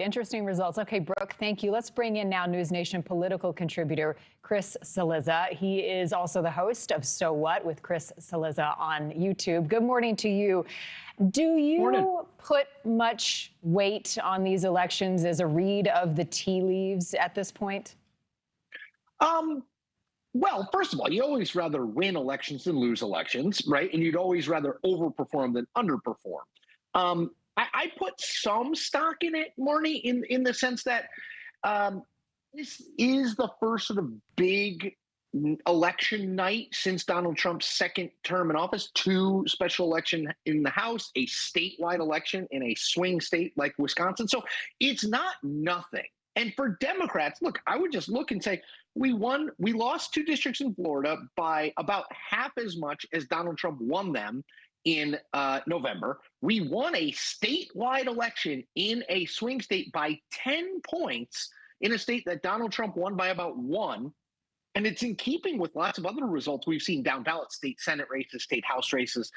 Interesting results. Okay, Brooke, thank you. Let's bring in now NewsNation political contributor Chris Cillizza. He is also the host of So What with Chris Cillizza on YouTube. Good morning to you. Do you put much weight on these elections as a read of the tea leaves at this point? Well, first of all, you always rather win elections than lose elections, right? And you'd always rather overperform than underperform. I put some stock in it, Marni, in the sense that this is the first sort of big election night since Donald Trump's second term in office. Two special election in the House, a statewide election in a swing state like Wisconsin. So it's not nothing. And for Democrats, look, I would just look and say, we lost two districts in Florida by about half as much as Donald Trump won them in November. We won a statewide election in a swing state by 10 points in a state that Donald Trump won by about 1. And it's in keeping with lots of other results we've seen down ballot state Senate races, state House races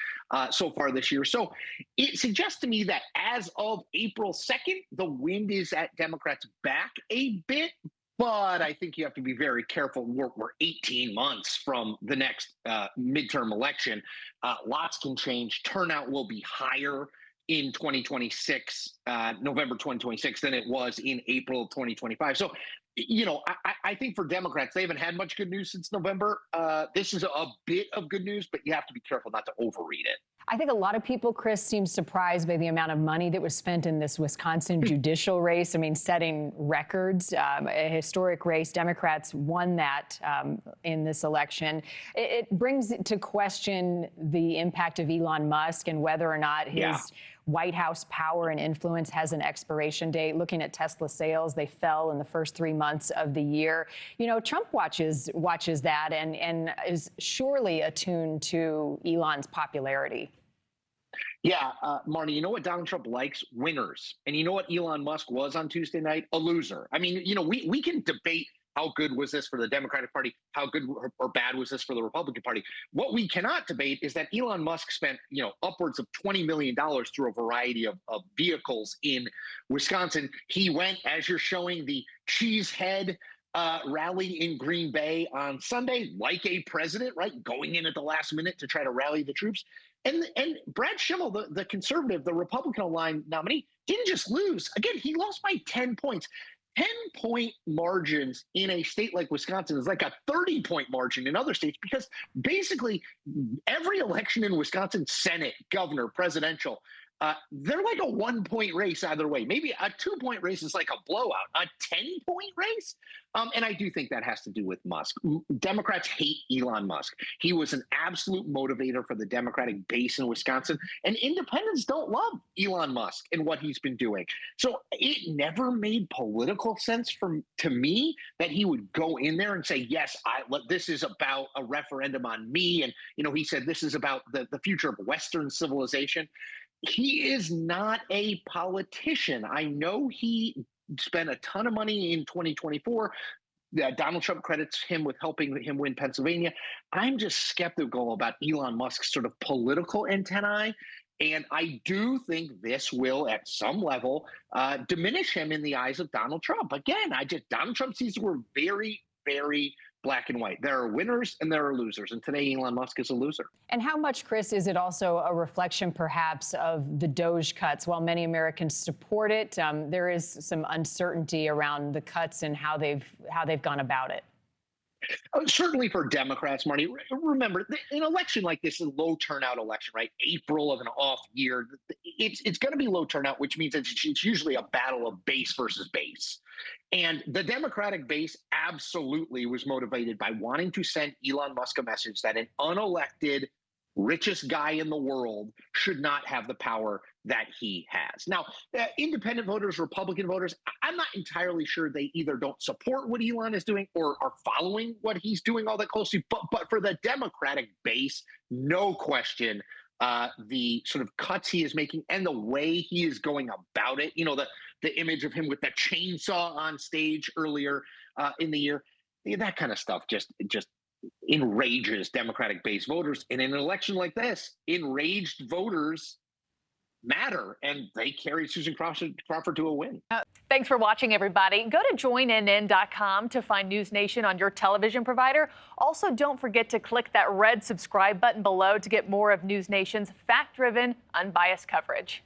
so far this year. So it suggests to me that as of April 2nd, the wind is at Democrats' back a bit. But I think you have to be very careful. We're 18 months from the next midterm election. Lots can change. Turnout will be higher in 2026, November 2026, than it was in April 2025. So, I think for Democrats, they haven't had much good news since November. This is a bit of good news, but you have to be careful not to overread it. I think a lot of people, Chris, seem surprised by the amount of money that was spent in this Wisconsin judicial race. I mean, setting records, a historic race. Democrats won that in this election. It brings to question the impact of Elon Musk and whether or not his White House power and influence has an expiration date. Looking at Tesla sales, they fell in the first 3 months of the year. Trump watches that and is surely attuned to Elon's popularity. Yeah, Marni, you know what Donald Trump likes? Winners. And you know what Elon Musk was on Tuesday night? A loser. I mean, we can debate how good was this for the Democratic Party, how good or bad was this for the Republican Party. What we cannot debate is that Elon Musk spent, upwards of $20 million through a variety of vehicles in Wisconsin. He went, as you're showing, the Cheesehead rally in Green Bay on Sunday, like a president, right? Going in at the last minute to try to rally the troops. And Brad Schimmel, the conservative, the Republican-aligned nominee, didn't just lose. Again, he lost by 10 points. 10-point margins in a state like Wisconsin is like a 30-point margin in other states, because basically every election in Wisconsin, Senate, governor, presidential, they're like a 1-point race either way. Maybe a 2-point race is like a blowout. A 10-point race? And I do think that has to do with Musk. Democrats hate Elon Musk. He was an absolute motivator for the Democratic base in Wisconsin. And independents don't love Elon Musk and what he's been doing. So it never made political sense to me that he would go in there and say, yes, this is about a referendum on me. And, he said this is about the future of Western civilization. He is not a politician. I know he spent a ton of money in 2024. Donald Trump credits him with helping him win Pennsylvania. I'm just skeptical about Elon Musk's sort of political antennae. And I do think this will, at some level, diminish him in the eyes of Donald Trump. Again, Donald Trump sees we're very, very black and white. There are winners and there are losers. And today, Elon Musk is a loser. And how much, Chris, is it also a reflection, perhaps, of the DOGE cuts? While many Americans support it, there is some uncertainty around the cuts and how they've gone about it. Certainly for Democrats, Marni, remember, an election like this is a low turnout election, right? April of an off year. It's going to be low turnout, which means it's usually a battle of base versus base. And the Democratic base absolutely was motivated by wanting to send Elon Musk a message that an unelected richest guy in the world should not have the power that he has. Now, independent voters, Republican voters, I'm not entirely sure they either don't support what Elon is doing or are following what he's doing all that closely. But for the Democratic base, no question, the sort of cuts he is making and the way he is going about it, the image of him with the chainsaw on stage earlier in the year, that kind of stuff just enrages Democratic base voters. And in an election like this, enraged voters matter, and they carried Susan Crawford to a win. Thanks for watching, everybody. Go to joinnn.com to find NewsNation on your television provider. Also, don't forget to click that red subscribe button below to get more of NewsNation's fact-driven, unbiased coverage.